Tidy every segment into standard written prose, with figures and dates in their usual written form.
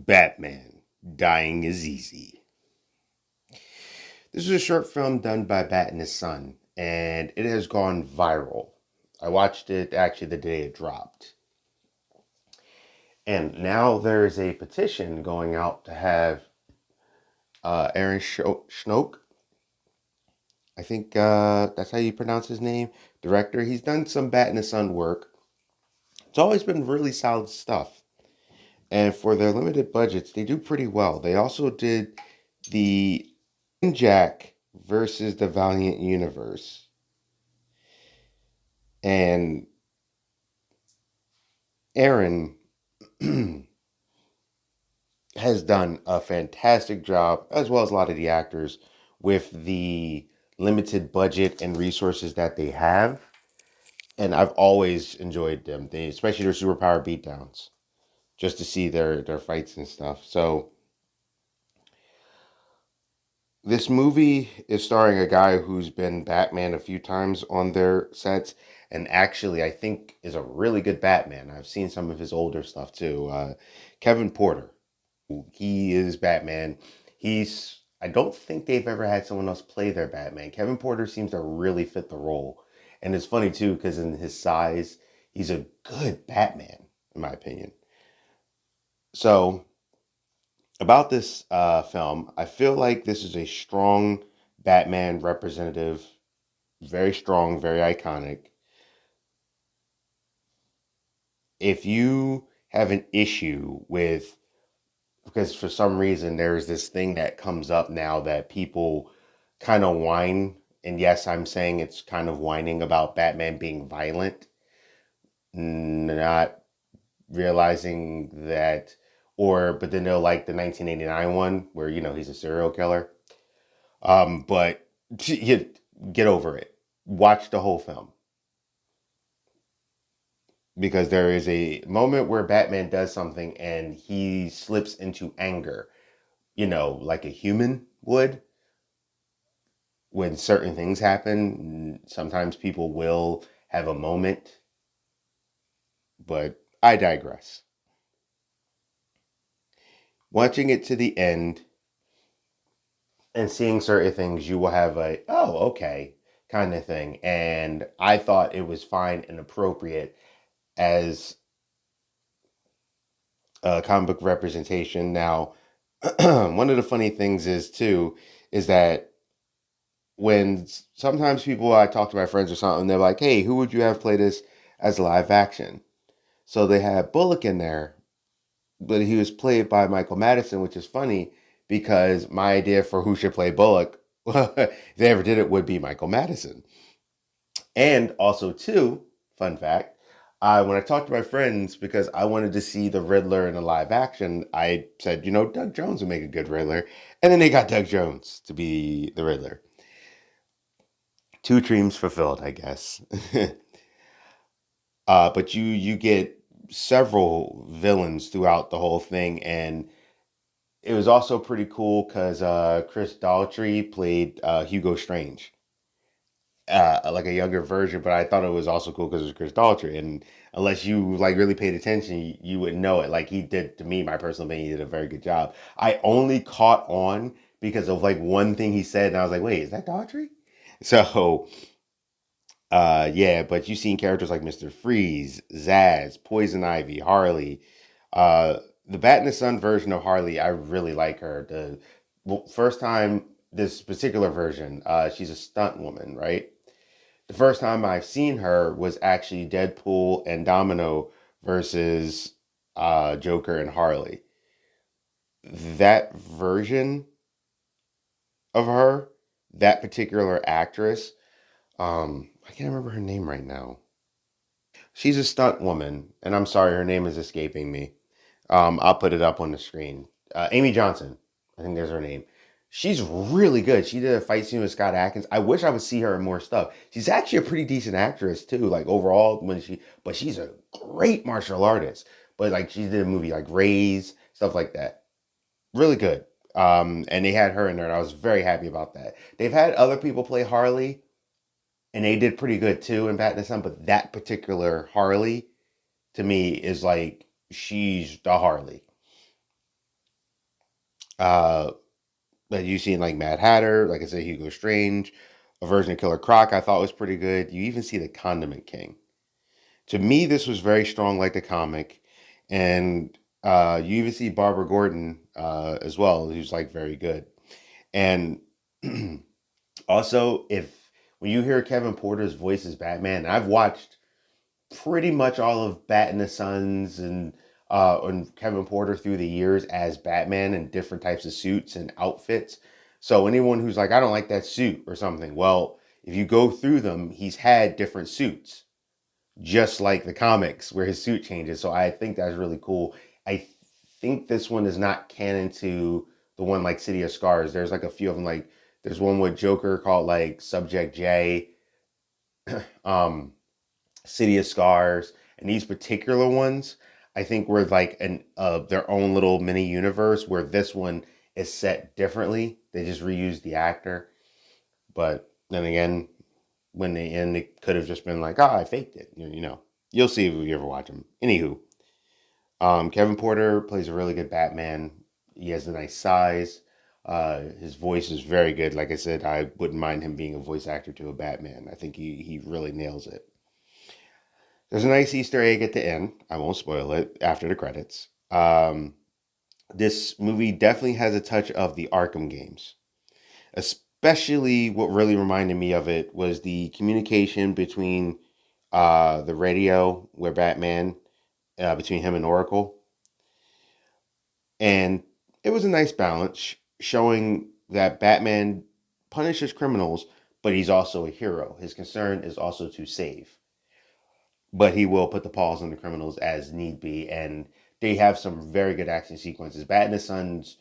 Batman, Dying is Easy. This is a short film done by Bat and his son, and it has gone viral. I watched it actually the day it dropped. And now there's a petition going out to have Aaron Schnoke, I think that's how you pronounce his name, director. He's done some Bat and his son work. It's always been really solid stuff. And for their limited budgets, they do pretty well. They also did the Jack versus the Valiant Universe. And Aaron has done a fantastic job, as well as a lot of the actors, with the limited budget and resources that they have. And I've always enjoyed them, especially their superpower beatdowns, just to see their fights and stuff. So this movie is starring a guy who's been Batman a few times on their sets, and actually, I think is a really good Batman. I've seen some of his older stuff too. Kevin Porter, he is Batman. I don't think they've ever had someone else play their Batman. Kevin Porter seems to really fit the role, and it's funny too because in his size, he's a good Batman in my opinion. So about this film, I feel like this is a strong Batman representative, very strong, very iconic. If you have an issue with, because for some reason there's this thing that comes up now that people kind of whine, and yes, I'm saying it's kind of whining about Batman being violent, not realizing that, but then they'll like the 1989 one where, he's a serial killer. But you get over it. Watch the whole film because there is a moment where Batman does something and he slips into anger, like a human would when certain things happen. Sometimes people will have a moment, but I digress. Watching it to the end and seeing certain things, you will have a, oh, okay, kind of thing. And I thought it was fine and appropriate as comic book representation. Now, one of the funny things is too is that when sometimes people I talk to my friends or something, they're like, "Hey, who would you have play this as live action?" So they had Bullock in there, but he was played by Michael Madison, which is funny because my idea for who should play Bullock, if they ever did it, would be Michael Madison. And also, too, fun fact, when I talked to my friends, because I wanted to see the Riddler in a live action, I said, Doug Jones would make a good Riddler. And then they got Doug Jones to be the Riddler. Two dreams fulfilled, I guess. But you get several villains throughout the whole thing, and it was also pretty cool because Chris Daltrey played Hugo Strange, like a younger version. But I thought it was also cool because it was Chris Daltrey, and unless you like really paid attention, you wouldn't know it. Like he did to me, my personal opinion, he did a very good job. I only caught on because of like one thing he said, and I was like, wait, is that Daltrey? So yeah, but you've seen characters like Mr. Freeze, Zaz, Poison Ivy, Harley. The Bat and the Sun version of Harley, I really like her. First time this particular version, she's a stunt woman, right? The first time I've seen her was actually Deadpool and Domino versus Joker and Harley. That version of her, that particular actress, I can't remember her name right now. She's a stunt woman, and I'm sorry, her name is escaping me. I'll put it up on the screen. Amy Johnson, I think there's her name. She's really good. She did a fight scene with Scott Atkins. I wish I would see her in more stuff. She's actually a pretty decent actress too. Like overall, but she's a great martial artist. But like she did a movie like Raise, stuff like that. Really good. And they had her in there, and I was very happy about that. They've had other people play Harley, and they did pretty good too in Bat and the Sun. But that particular Harley, to me, is like she's the Harley. Uh, that you see in like Mad Hatter, like I said, Hugo Strange, a version of Killer Croc I thought was pretty good. You even see the Condiment King. To me, this was very strong, like the comic, and you even see Barbara Gordon as well, who's like very good. And also, if when you hear Kevin Porter's voice as Batman, I've watched pretty much all of Bat and the Sons and Kevin Porter through the years as Batman in different types of suits and outfits. So anyone who's like, I don't like that suit or something, well, if you go through them, he's had different suits, just like the comics where his suit changes. So I think that's really cool. I think this one is not canon to the one like City of Scars. There's like a few of them. Like there's one with Joker called like Subject J. um, City of Scars, and these particular ones, I think were like an their own little mini universe. Where this one is set differently. They just reused the actor, but then again, when they end, it could have just been like, "Ah, I faked it." You know, you'll see if you ever watch them. Anywho, Kevin Porter plays a really good Batman. He has a nice size. His voice is very good. Like I said, I wouldn't mind him being a voice actor to a Batman. I think he really nails it. There's a nice Easter egg at the end. I won't spoil it after the credits. This movie definitely has a touch of the Arkham games. Especially what really reminded me of it was the communication between the radio, where Batman, between him and Oracle. And it was a nice balance showing that Batman punishes criminals, but he's also a hero. His concern is also to save, but he will put the paws on the criminals as need be. And they have some very good action sequences. Bat and the Sons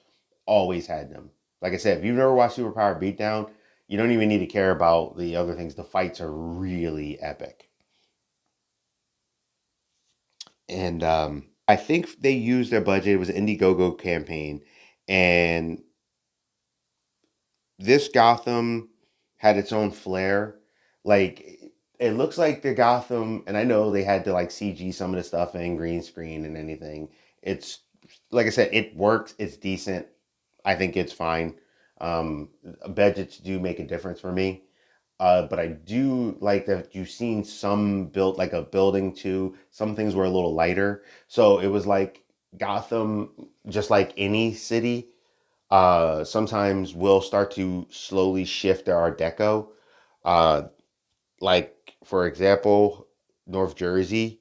always had them. Like I said, if you've never watched Superpower Beatdown, you don't even need to care about the other things. The fights are really epic. And I think they used their budget. It was an Indiegogo campaign. And this Gotham had its own flair. Like it looks like the Gotham, and I know they had to like CG some of the stuff in green screen and anything. It's like I said, it works. It's decent. I think it's fine. Budgets do make a difference for me. But I do like that you've seen some built like a building too. Some things were a little lighter. So it was like Gotham, just like any city, sometimes we'll start to slowly shift their Art Deco. Uh, like, for example, North Jersey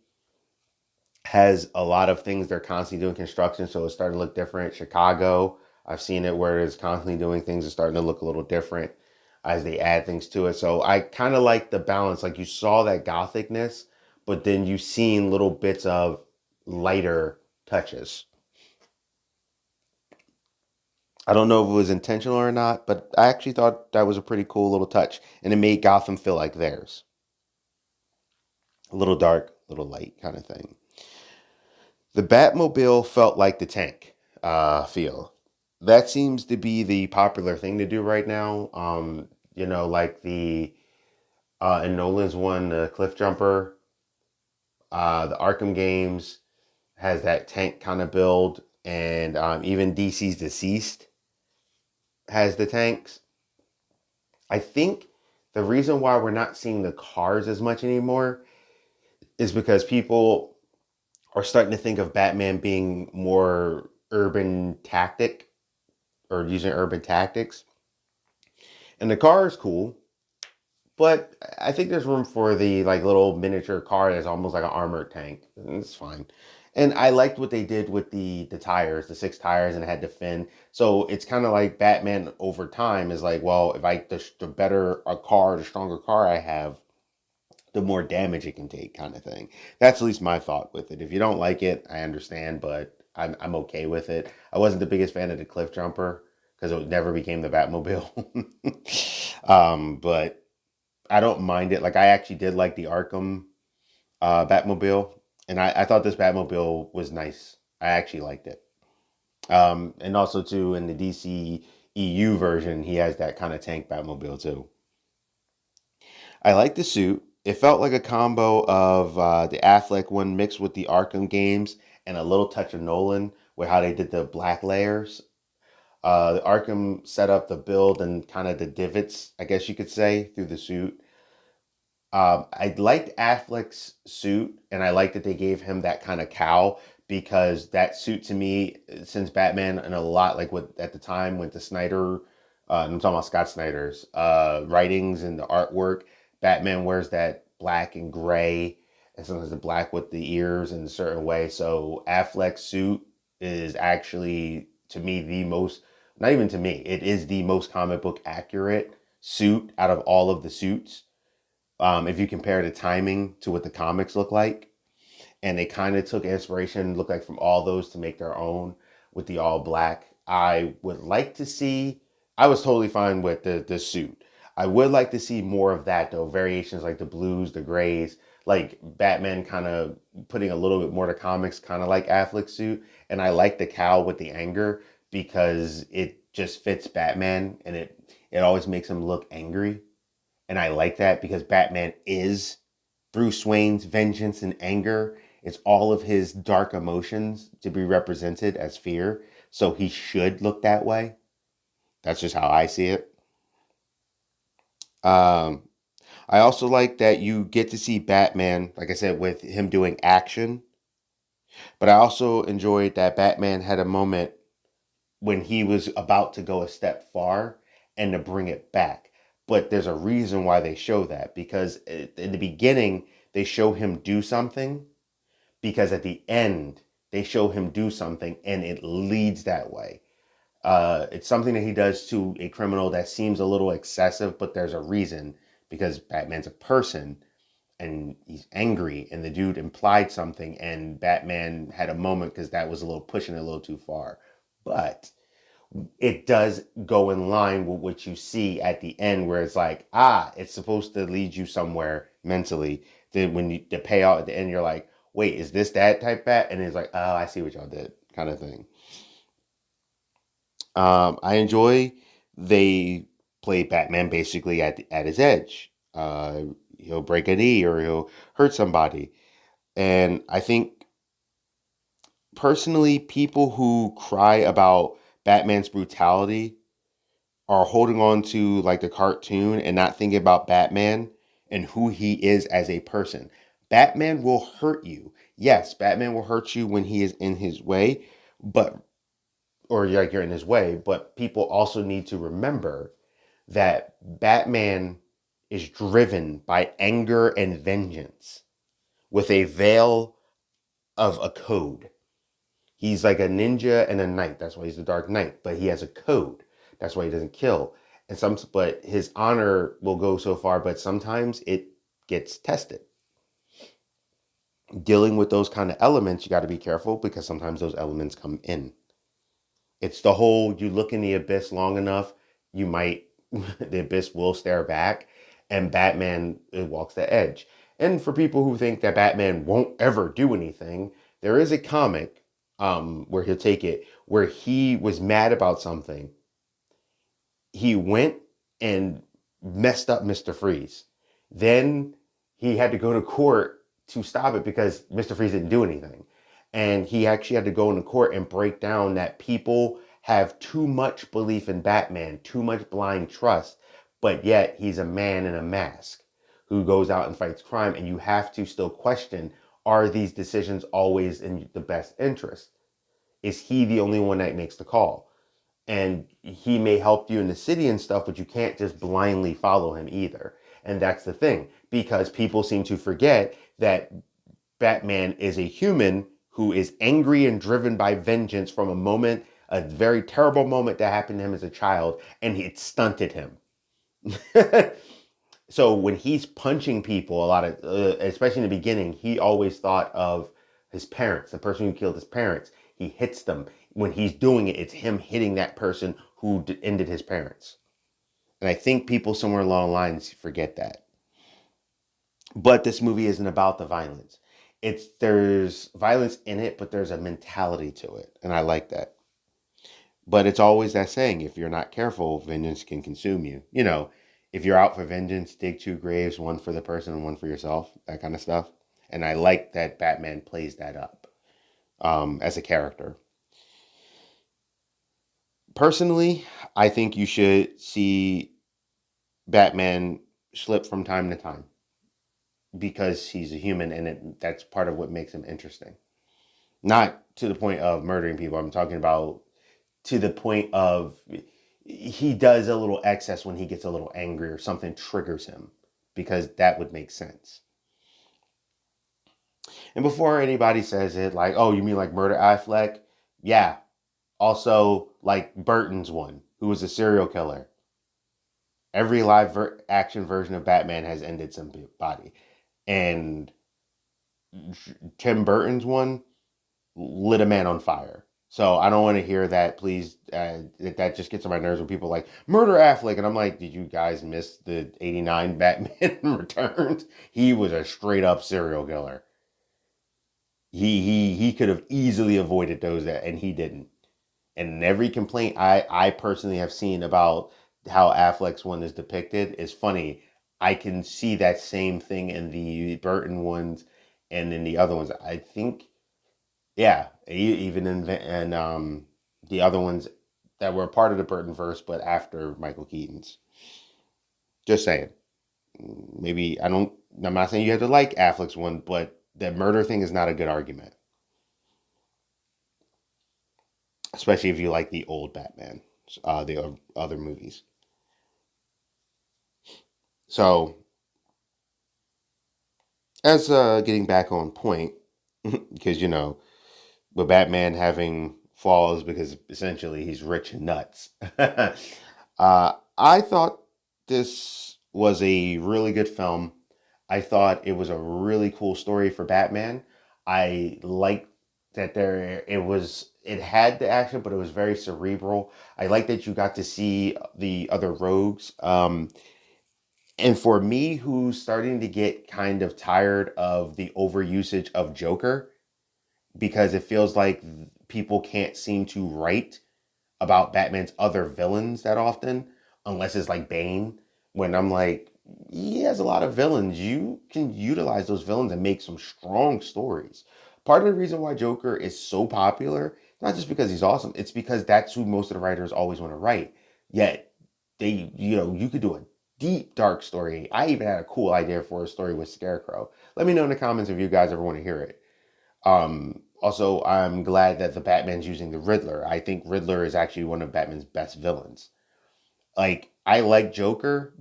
has a lot of things they're constantly doing construction, so it's starting to look different. Chicago, I've seen it where it's constantly doing things, it's starting to look a little different as they add things to it. So I kind of like the balance. Like you saw that gothicness, but then you've seen little bits of lighter touches. I don't know if it was intentional or not, but I actually thought that was a pretty cool little touch, and it made Gotham feel like theirs. A little dark, a little light kind of thing. The Batmobile felt like the tank feel. That seems to be the popular thing to do right now. Like the in Nolan's one, the Cliff Jumper, the Arkham games has that tank kind of build, and even DC's Deceased has the tanks. I think the reason why we're not seeing the cars as much anymore is because people are starting to think of Batman being more urban tactic or using urban tactics. And the car is cool, but I think there's room for the like little miniature car that's almost like an armored tank. It's fine. And I liked what they did with the tires, the six tires, and it had the fin. So it's kind of like Batman over time is like, well, if I the better a car, the stronger car I have, the more damage it can take, kind of thing. That's at least my thought with it. If you don't like it, I understand, but I'm okay with it. I wasn't the biggest fan of the Cliff Jumper because it never became the Batmobile. But I don't mind it. Like I actually did like the Arkham Batmobile, and I thought this Batmobile was nice. I actually liked it. And also too in the DC EU version, he has that kind of tank Batmobile too. I like the suit. It felt like a combo of the Affleck one mixed with the Arkham games and a little touch of Nolan with how they did the black layers. The Arkham set up the build and kind of the divots, I guess you could say, through the suit. I liked Affleck's suit, and I like that they gave him that kind of cowl because that suit to me, since Batman and a lot like what at the time went to Snyder, I'm talking about Scott Snyder's writings and the artwork. Batman wears that black and gray, and sometimes the black with the ears in a certain way. So Affleck's suit is actually to me the most, not even to me, it is the most comic book accurate suit out of all of the suits, if you compare the timing to what the comics look like. And they kind of took inspiration, look like from all those to make their own with the all black. I would like to see, I was totally fine with the suit. I would like to see more of that though, variations like the blues, the grays, like Batman kind of putting a little bit more to comics, kind of like Affleck's suit. And I like the cowl with the anger because it just fits Batman, and it always makes him look angry, and I like that because Batman is Bruce Wayne's vengeance and anger. It's all of his dark emotions to be represented as fear. So he should look that way. That's just how I see it. Um, I also like that you get to see Batman, like I said, with him doing action. But I also enjoyed that Batman had a moment when he was about to go a step far and to bring it back. But there's a reason why they show that, because in the beginning they show him do something, because at the end they show him do something and it leads that way. It's something that he does to a criminal that seems a little excessive, but there's a reason, because Batman's a person and he's angry, and the dude implied something, and Batman had a moment because that was a little pushing it a little too far. But it does go in line with what you see at the end, where it's like, it's supposed to lead you somewhere mentally. Then when the payout at the end, you're like, wait, is this that type bat? And it's like, oh, I see what y'all did, kind of thing. I enjoy they play Batman basically at his edge. He'll break a knee or he'll hurt somebody, and I think personally, people who cry about Batman's brutality are holding on to like the cartoon and not thinking about Batman and who he is as a person. Batman will hurt you. Yes, Batman will hurt you when he is in his way, but or like you're in his way, but people also need to remember that Batman is driven by anger and vengeance with a veil of a code. He's like a ninja and a knight. That's why he's the Dark Knight. But he has a code. That's why he doesn't kill. But his honor will go so far. But sometimes it gets tested. Dealing with those kind of elements, you got to be careful because sometimes those elements come in. It's the whole you look in the abyss long enough, you might the abyss will stare back, and Batman walks the edge. And for people who think that Batman won't ever do anything, there is a comic where he'll take it where he was mad about something. He went and messed up Mr. Freeze. Then he had to go to court to stop it because Mr. Freeze didn't do anything. And he actually had to go into court and break down that people have too much belief in Batman, too much blind trust, but yet he's a man in a mask who goes out and fights crime. And you have to still question, are these decisions always in the best interest? Is he the only one that makes the call? And he may help you in the city and stuff, but you can't just blindly follow him either. And that's the thing, because people seem to forget that Batman is a human who is angry and driven by vengeance from a moment, a very terrible moment that happened to him as a child, and it stunted him. So when he's punching people, a lot of, especially in the beginning, he always thought of his parents, the person who killed his parents. He hits them. When he's doing it, it's him hitting that person who ended his parents. And I think people somewhere along the lines forget that. But this movie isn't about the violence. There's violence in it, but there's a mentality to it, and I like that. But it's always that saying: if you're not careful, vengeance can consume you. If you're out for vengeance, dig two graves, one for the person and one for yourself. That kind of stuff. And I like that Batman plays that up as a character. Personally, I think you should see Batman slip from time to time because he's a human, and that's part of what makes him interesting. Not to the point of murdering people. I'm talking about to the point of he does a little excess when he gets a little angry or something triggers him, because that would make sense. And before anybody says it, like, oh, you mean like Murder Affleck? Yeah. Also, like Burton's one, who was a serial killer. Every action version of Batman has ended somebody. And Tim Burton's one lit a man on fire. So I don't want to hear that. Please, that just gets on my nerves when people are like Murder Affleck, and I'm like, did you guys miss the '89 Batman Returns? He was a straight up serial killer. He could have easily avoided those, and he didn't. And every complaint I personally have seen about how Affleck's one is depicted is funny. I can see that same thing in the Burton ones and in the other ones. I think, yeah, even in the other ones that were part of the Burton verse, but after Michael Keaton's. Just saying. Maybe I don't. I'm not saying you have to like Affleck's one, but the murder thing is not a good argument, especially if you like the old Batman, the other movies. So, as getting back on point, because with Batman having flaws because essentially he's rich and nuts. I thought this was a really good film. I thought it was a really cool story for Batman. I liked that it had the action, but it was very cerebral. I like that you got to see the other rogues. And for me, who's starting to get kind of tired of the overusage of Joker, because it feels like people can't seem to write about Batman's other villains that often, unless it's like Bane. When I'm like, he has a lot of villains. You can utilize those villains and make some strong stories. Part of the reason why Joker is so popular, not just because he's awesome, it's because that's who most of the writers always want to write. Yet you could do a deep dark story. I even had a cool idea for a story with Scarecrow. Let me know in the comments if you guys ever want to hear it. Also, I'm glad that the Batman's using the Riddler. I think Riddler is actually one of Batman's best villains. Like, I like Joker,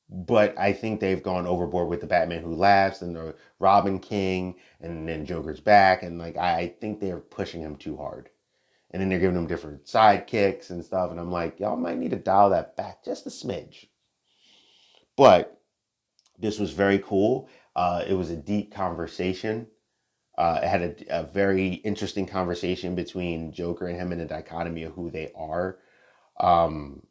but I think they've gone overboard with the Batman Who Laughs and the Robin King, and then Joker's back, and like I think they're pushing him too hard. And then they're giving him different sidekicks and stuff, and I'm like, y'all might need to dial that back just a smidge. But this was very cool. It was a deep conversation. It had a very interesting conversation between Joker and him, and the dichotomy of who they are. Um,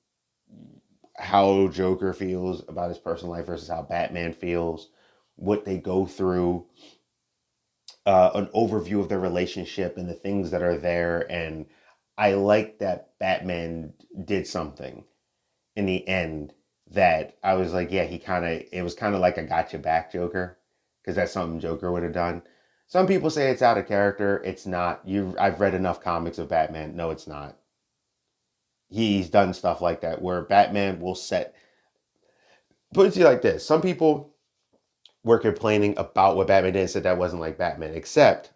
how Joker feels about his personal life versus how Batman feels, what they go through, an overview of their relationship and the things that are there. And I like that Batman did something in the end that I was like, yeah, it was kind of like a gotcha back Joker, because that's something Joker would have done. Some people say it's out of character. It's not. I've read enough comics of Batman. No, it's not. He's done stuff like that where Batman will put it to you like this. Some people were complaining about what Batman did and said that wasn't like Batman, except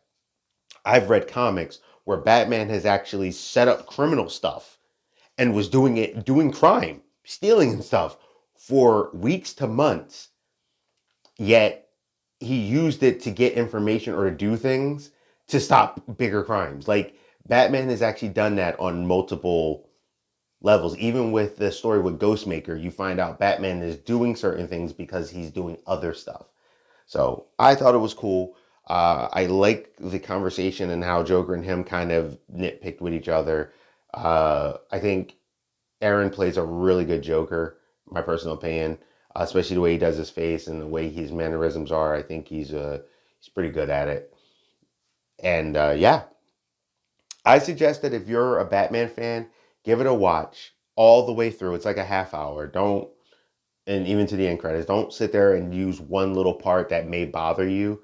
I've read comics where Batman has actually set up criminal stuff and was doing crime, stealing and stuff for weeks to months. Yet he used it to get information or to do things to stop bigger crimes. Like Batman has actually done that on multiple levels. Even with the story with Ghostmaker, you find out Batman is doing certain things because he's doing other stuff. So I thought it was cool. I like the conversation and how Joker and him kind of nitpicked with each other. I think Aaron plays a really good Joker, my personal opinion, especially the way he does his face and the way his mannerisms are. I think he's pretty good at it. And yeah, I suggest that if you're a Batman fan, give it a watch all the way through. It's like a half hour. Don't And even to the end credits, don't sit there and use one little part that may bother you,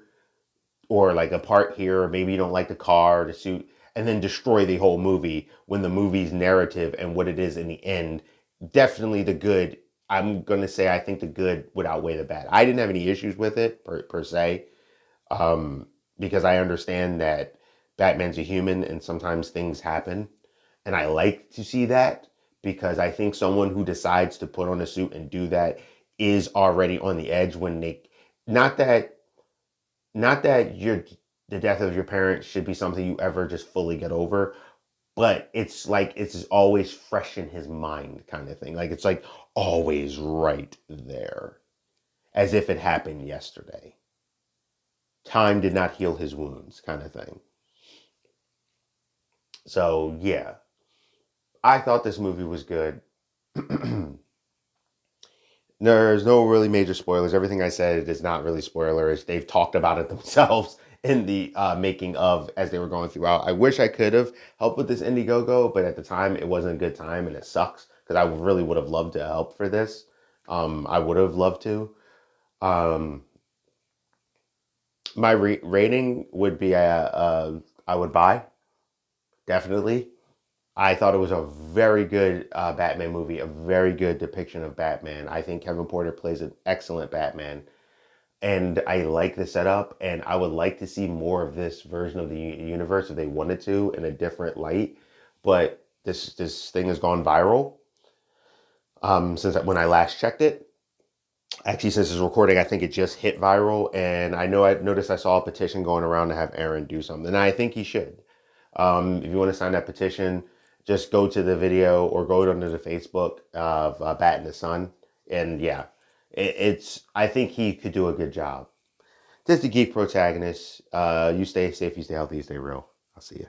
or like a part here, or maybe you don't like the car or the suit, and then destroy the whole movie when the movie's narrative and what it is in the end, definitely the good. I'm going to say I think the good would outweigh the bad. I didn't have any issues with it per se, um, because I understand that Batman's a human and sometimes things happen. And I like to see that because I think someone who decides to put on a suit and do that is already on the edge when they, not that, not that the death of your parents should be something you ever just fully get over, but it's like it's always fresh in his mind kind of thing. Like it's like always right there as if it happened yesterday. Time did not heal his wounds kind of thing. So yeah, I thought this movie was good. There's no really major spoilers. Everything I said is not really spoilers. They've talked about it themselves in the making of as they were going throughout. I wish I could have helped with this Indiegogo, but at the time it wasn't a good time and it sucks because I really would have loved to help for this. I would have loved to. Um, my rating would be I would buy, definitely. I thought it was a very good Batman movie, a very good depiction of Batman. I think Kevin Porter plays an excellent Batman, and I like the setup. And I would like to see more of this version of the universe if they wanted to in a different light. But this thing has gone viral since when I last checked it. Actually, since it's recording, I think it just hit viral, and I know I noticed I saw a petition going around to have Aaron do something, and I think he should. If you want to sign that petition, just go to the video or go under the Facebook of Bat in the Sun. And yeah, it's, I think he could do a good job. Just the geek protagonist. You stay safe, you stay healthy, you stay real. I'll see you.